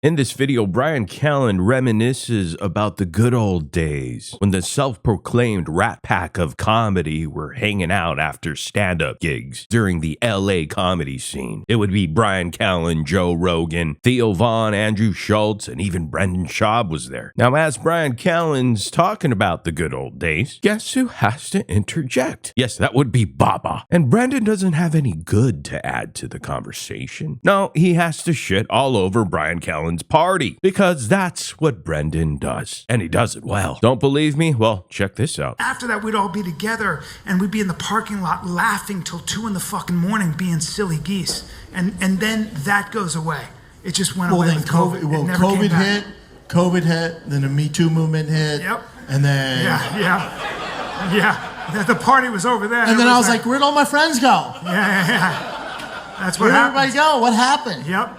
In this video, Bryan Callen reminisces about the good old days when the self-proclaimed rat pack of comedy were hanging out after stand-up gigs during the LA comedy scene. It would be Bryan Callen, Joe Rogan, Theo Von, Andrew Schulz, and even Brendan Schaub was there. Now, as Bryan Callen's talking about the good old days, guess who has to interject? Yes, that would be Baba. And Brendan doesn't have any good to add to the conversation. No, he has to shit all over Bryan Callen's party, because that's what Brendan does, and he does it well. Don't believe me? Well, check this out. After that, we'd all be together, and we'd be in the parking lot laughing till 2 in the fucking morning, being silly geese, and then that goes away. It just went away with COVID. COVID hit, then the Me Too movement hit. Yep. And then... Yeah. The party was over there. And then I was like, where'd all my friends go? Yeah. That's what Where'd happened. everybody go? What happened? Yep.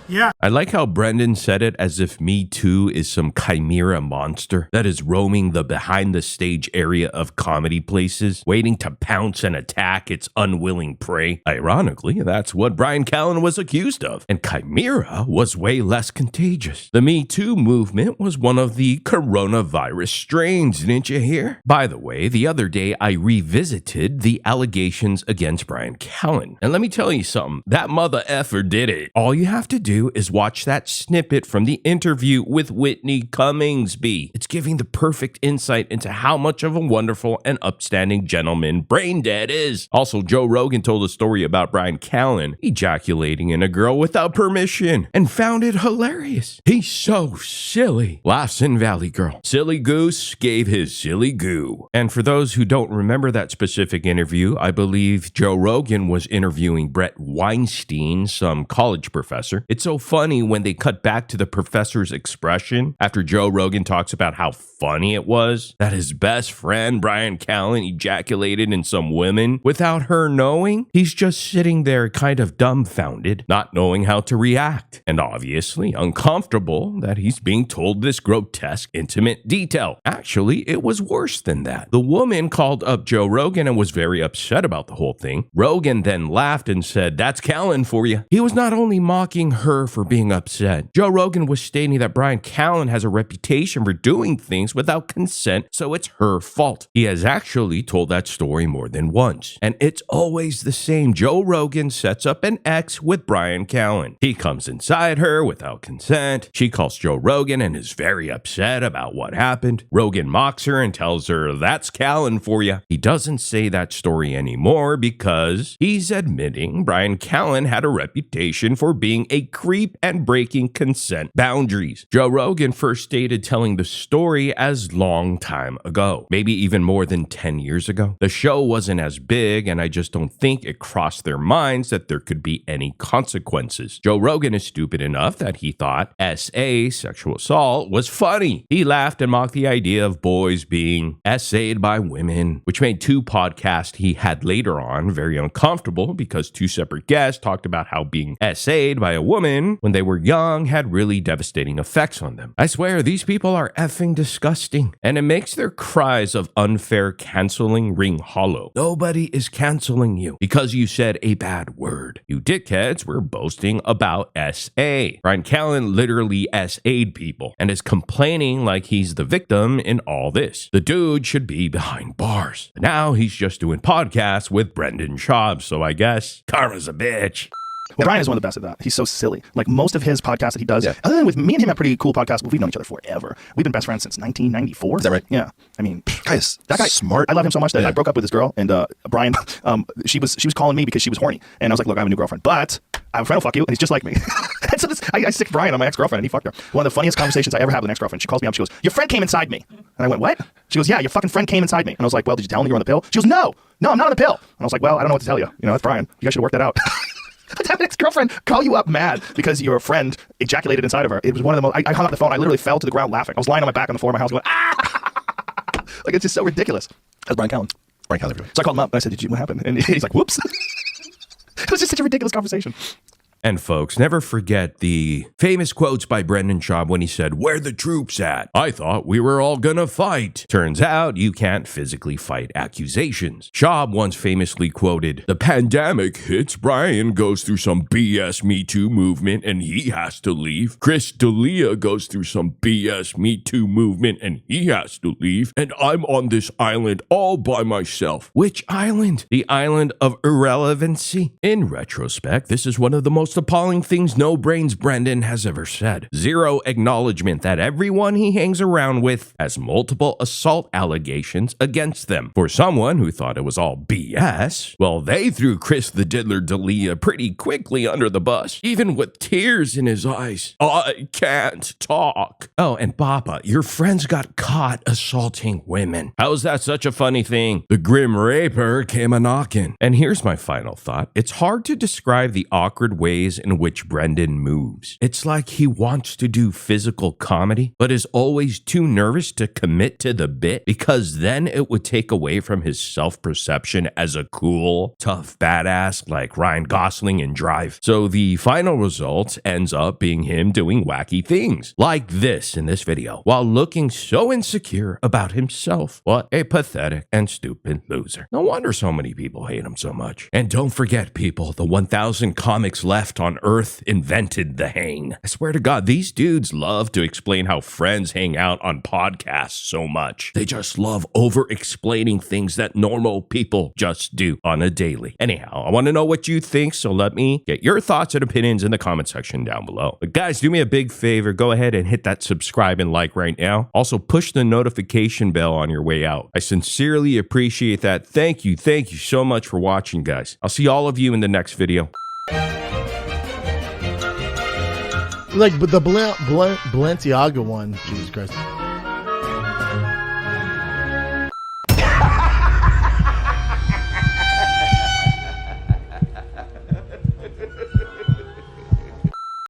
Yeah. I like how Brendan said it as if Me Too is some chimera monster that is roaming the behind-the-stage area of comedy places, waiting to pounce and attack its unwilling prey. Ironically, that's what Bryan Callen was accused of, and chimera was way less contagious. The Me Too movement was one of the coronavirus strains, didn't you hear? By the way, the other day I revisited the allegations against Bryan Callen, and let me tell you something, that mother effer did it. All you have to do is watch that snippet from the interview with Whitney Cummings. It's giving the perfect insight into how much of a wonderful and upstanding gentleman Brain Dead is. Also, Joe Rogan told a story about Bryan Callen ejaculating in a girl without permission and found it hilarious. He's so silly. Laughs in Valley Girl. Silly Goose gave his silly goo. And for those who don't remember that specific interview, I believe Joe Rogan was interviewing Brett Weinstein, some college professor. It's so funny when they cut back to the professor's expression after Joe Rogan talks about how funny it was that his best friend Bryan Callen ejaculated in some women without her knowing. He's just sitting there kind of dumbfounded, not knowing how to react, and obviously uncomfortable that he's being told this grotesque, intimate detail. Actually, it was worse than that. The woman called up Joe Rogan and was very upset about the whole thing. Rogan then laughed and said, "That's Callen for you." He was not only mocking her for being upset. Joe Rogan was stating that Bryan Callen has a reputation for doing things without consent, so it's her fault. He has actually told that story more than once, and it's always the same. Joe Rogan sets up an X with Bryan Callen. He comes inside her without consent. She calls Joe Rogan and is very upset about what happened. Rogan mocks her and tells her, "That's Callen for you." He doesn't say that story anymore because he's admitting Bryan Callen had a reputation for being a creep and breaking consent boundaries. Joe Rogan first stated telling the story as long time ago, maybe even more than 10 years ago. The show wasn't as big, and I just don't think it crossed their minds that there could be any consequences. Joe Rogan is stupid enough that he thought SA, sexual assault, was funny. He laughed and mocked the idea of boys being SA'd by women, which made 2 podcasts he had later on very uncomfortable because 2 separate guests talked about how being SA'd by a woman when they were young had really devastating effects on them. I swear, these people are effing disgusting, and it makes their cries of unfair canceling ring hollow. Nobody is canceling you because you said a bad word. You dickheads were boasting about SA. Bryan Callen literally SA'd people and is complaining like he's the victim in all this. The dude should be behind bars. But now he's just doing podcasts with Brendan Schaub, so I guess karma's a bitch. Well, Bryan is one of the best at that. He's so silly. Like most of his podcasts that he does, other than with me and him have pretty cool podcasts, but we've known each other forever. We've been best friends since 1994. Is that right? Yeah. I mean, Guys, that guy smart. I love him so much that I broke up with this girl, and Bryan, she was calling me because she was horny, and I was like, "Look, I have a new girlfriend, but I have a friend who'll fuck you, and he's just like me." And so I sicked Bryan on my ex-girlfriend, and he fucked her. One of the funniest conversations I ever had with an ex-girlfriend. She calls me up. She goes, "Your friend came inside me," and I went, "What?" She goes, "Yeah, your fucking friend came inside me." And I was like, "Well, did you tell him you were on the pill?" She goes, No, I'm not on the pill." And I was like, "Well, I don't know what to tell you. You know, that's Bryan. You guys should work that out." To have an ex-girlfriend call you up mad because your friend ejaculated inside of her. It was one of the most... I hung up the phone. I literally fell to the ground laughing. I was lying on my back on the floor of my house going, "Ah!" Like, it's just so ridiculous. That's Bryan Callen. Bryan Callen, everybody. So I called him up and I said, "What happened?" And he's like, "Whoops." It was just such a ridiculous conversation. And folks, never forget the famous quotes by Brendan Schaub when he said, "Where the troops at? I thought we were all gonna fight." Turns out you can't physically fight accusations. Schaub once famously quoted, "The pandemic hits, Bryan goes through some BS Me Too movement and he has to leave. Chris D'Elia goes through some BS Me Too movement and he has to leave. And I'm on this island all by myself." Which island? The island of irrelevancy? In retrospect, this is one of the most appalling things No Brains Brendan has ever said. Zero acknowledgement that everyone he hangs around with has multiple assault allegations against them. For someone who thought it was all BS, well, they threw Chris the Diddler D'Elia pretty quickly under the bus, even with tears in his eyes. "I can't talk." Oh, and Papa, your friends got caught assaulting women. How's that such a funny thing? The Grim Reaper came a-knockin'. And here's my final thought. It's hard to describe the awkward ways in which Brendan moves. It's like he wants to do physical comedy, but is always too nervous to commit to the bit because then it would take away from his self-perception as a cool, tough badass like Ryan Gosling in Drive. So the final result ends up being him doing wacky things, like this in this video, while looking so insecure about himself. What a pathetic and stupid loser. No wonder so many people hate him so much. And don't forget, people, the 1,000 comics left on Earth invented the hang. I swear to God, these dudes love to explain how friends hang out on podcasts so much. They just love over-explaining things that normal people just do on a daily. Anyhow, I want to know what you think, so let me get your thoughts and opinions in the comment section down below. But guys, do me a big favor. Go ahead and hit that subscribe and like right now. Also, push the notification bell on your way out. I sincerely appreciate that. Thank you so much for watching, guys. I'll see all of you in the next video. Like, but the Balenciaga one, Jesus Christ.